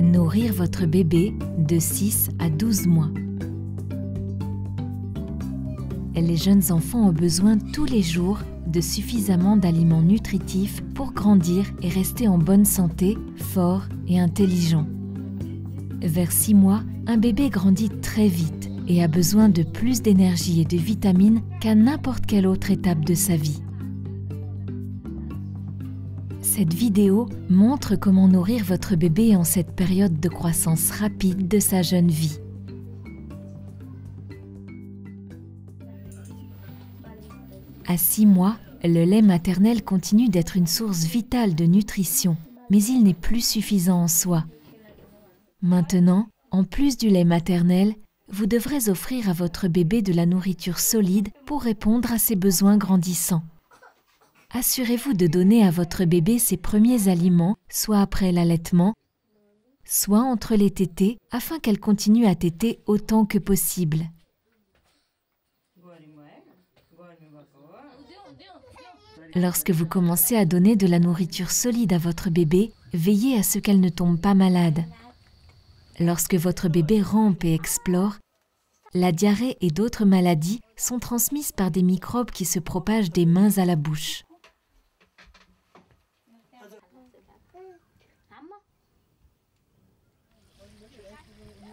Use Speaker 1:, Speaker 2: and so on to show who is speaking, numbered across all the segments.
Speaker 1: Nourrir votre bébé de 6 à 12 mois. Les jeunes enfants ont besoin tous les jours de suffisamment d'aliments nutritifs pour grandir et rester en bonne santé, fort et intelligent. Vers 6 mois, un bébé grandit très vite et a besoin de plus d'énergie et de vitamines qu'à n'importe quelle autre étape de sa vie. Cette vidéo montre comment nourrir votre bébé en cette période de croissance rapide de sa jeune vie. À 6 mois, le lait maternel continue d'être une source vitale de nutrition, mais il n'est plus suffisant en soi. Maintenant, en plus du lait maternel, vous devrez offrir à votre bébé de la nourriture solide pour répondre à ses besoins grandissants. Assurez-vous de donner à votre bébé ses premiers aliments, soit après l'allaitement, soit entre les tétées, afin qu'elle continue à téter autant que possible. Lorsque vous commencez à donner de la nourriture solide à votre bébé, veillez à ce qu'elle ne tombe pas malade. Lorsque votre bébé rampe et explore, la diarrhée et d'autres maladies sont transmises par des microbes qui se propagent des mains à la bouche.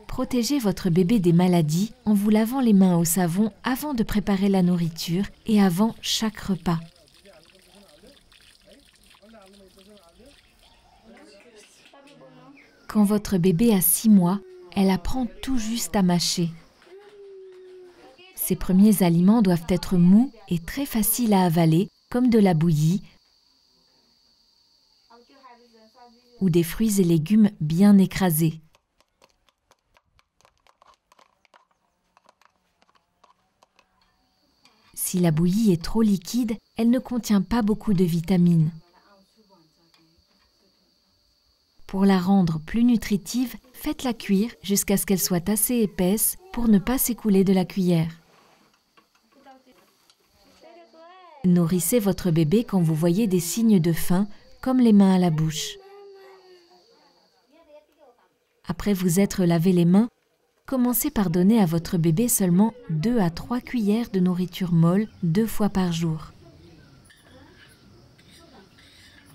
Speaker 1: Protégez votre bébé des maladies en vous lavant les mains au savon avant de préparer la nourriture et avant chaque repas. Quand votre bébé a 6 mois, elle apprend tout juste à mâcher. Ses premiers aliments doivent être mous et très faciles à avaler, comme de la bouillie ou des fruits et légumes bien écrasés. Si la bouillie est trop liquide, elle ne contient pas beaucoup de vitamines. Pour la rendre plus nutritive, faites-la cuire jusqu'à ce qu'elle soit assez épaisse pour ne pas s'écouler de la cuillère. Nourrissez votre bébé quand vous voyez des signes de faim, comme les mains à la bouche. Après vous être lavé les mains, commencez par donner à votre bébé seulement 2 à 3 cuillères de nourriture molle 2 fois par jour.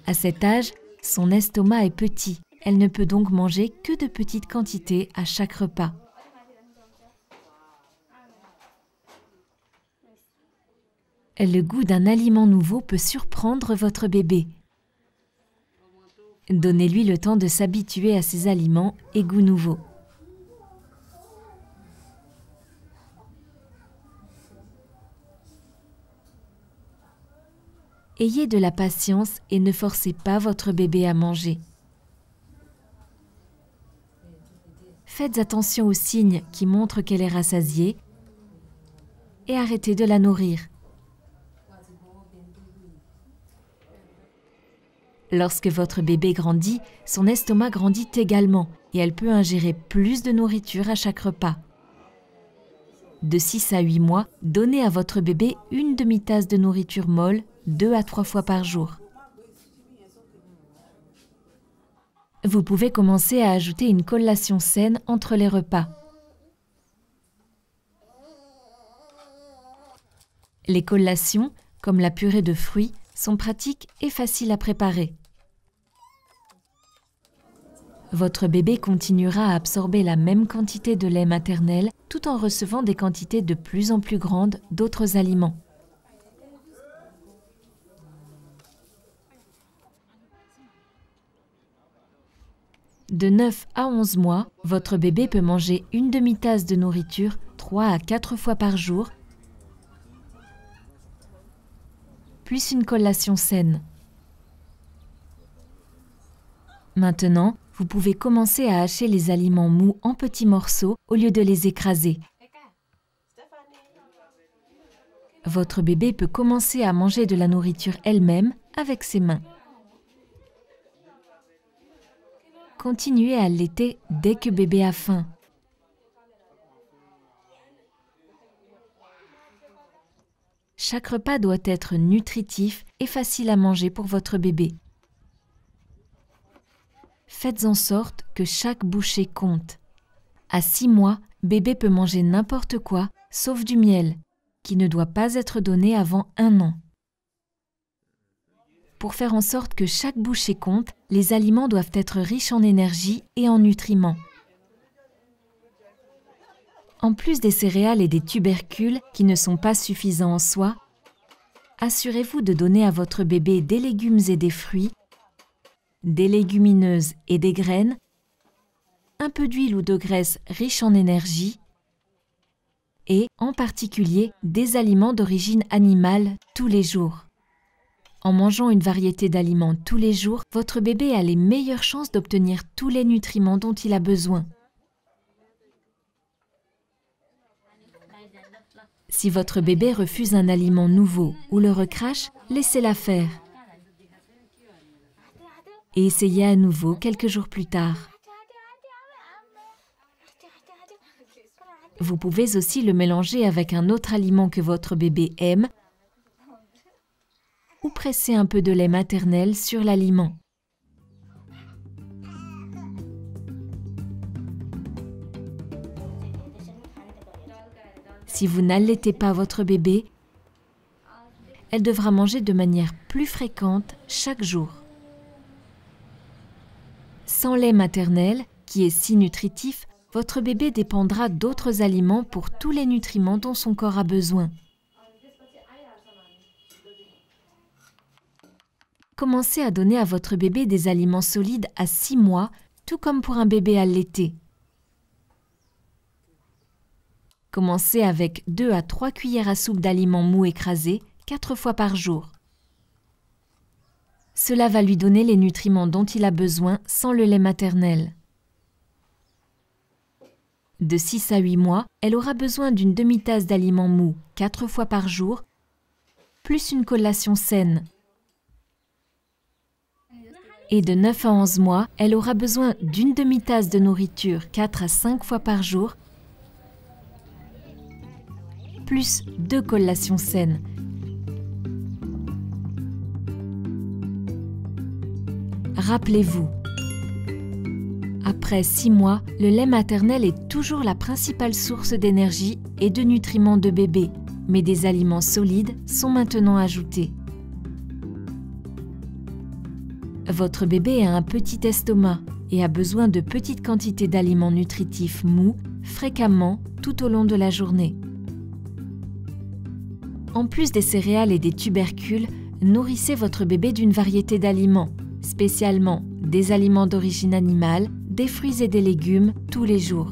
Speaker 1: À cet âge, son estomac est petit. Elle ne peut donc manger que de petites quantités à chaque repas. Le goût d'un aliment nouveau peut surprendre votre bébé. Donnez-lui le temps de s'habituer à ces aliments et goûts nouveaux. Ayez de la patience et ne forcez pas votre bébé à manger. Faites attention aux signes qui montrent qu'elle est rassasiée et arrêtez de la nourrir. Lorsque votre bébé grandit, son estomac grandit également et elle peut ingérer plus de nourriture à chaque repas. De 6 à 8 mois, donnez à votre bébé une demi-tasse de nourriture molle 2 à 3 fois par jour. Vous pouvez commencer à ajouter une collation saine entre les repas. Les collations, comme la purée de fruits, sont pratiques et faciles à préparer. Votre bébé continuera à absorber la même quantité de lait maternel tout en recevant des quantités de plus en plus grandes d'autres aliments. De 9 à 11 mois, votre bébé peut manger une demi-tasse de nourriture 3 à 4 fois par jour, plus une collation saine. Maintenant, vous pouvez commencer à hacher les aliments mous en petits morceaux au lieu de les écraser. Votre bébé peut commencer à manger de la nourriture elle-même avec ses mains. Continuez à allaiter dès que bébé a faim. Chaque repas doit être nutritif et facile à manger pour votre bébé. Faites en sorte que chaque bouchée compte. À 6 mois, bébé peut manger n'importe quoi, sauf du miel, qui ne doit pas être donné avant 1 an. Pour faire en sorte que chaque bouchée compte, les aliments doivent être riches en énergie et en nutriments. En plus des céréales et des tubercules qui ne sont pas suffisants en soi, assurez-vous de donner à votre bébé des légumes et des fruits, des légumineuses et des graines, un peu d'huile ou de graisse riche en énergie et, en particulier, des aliments d'origine animale tous les jours. En mangeant une variété d'aliments tous les jours, votre bébé a les meilleures chances d'obtenir tous les nutriments dont il a besoin. Si votre bébé refuse un aliment nouveau ou le recrache, laissez-la faire. Et essayez à nouveau quelques jours plus tard. Vous pouvez aussi le mélanger avec un autre aliment que votre bébé aime ou presser un peu de lait maternel sur l'aliment. Si vous n'allaitez pas votre bébé, elle devra manger de manière plus fréquente chaque jour. Sans lait maternel, qui est si nutritif, votre bébé dépendra d'autres aliments pour tous les nutriments dont son corps a besoin. Commencez à donner à votre bébé des aliments solides à 6 mois, tout comme pour un bébé allaité. Commencez avec 2 à 3 cuillères à soupe d'aliments mous écrasés 4 fois par jour. Cela va lui donner les nutriments dont il a besoin sans le lait maternel. De 6 à 8 mois, elle aura besoin d'une demi-tasse d'aliments mous 4 fois par jour, plus une collation saine. Et de 9 à 11 mois, elle aura besoin d'une demi-tasse de nourriture 4 à 5 fois par jour, plus 2 collations saines. Rappelez-vous, après 6 mois, le lait maternel est toujours la principale source d'énergie et de nutriments de bébé, mais des aliments solides sont maintenant ajoutés. Votre bébé a un petit estomac et a besoin de petites quantités d'aliments nutritifs mous fréquemment tout au long de la journée. En plus des céréales et des tubercules, nourrissez votre bébé d'une variété d'aliments, spécialement des aliments d'origine animale, des fruits et des légumes tous les jours.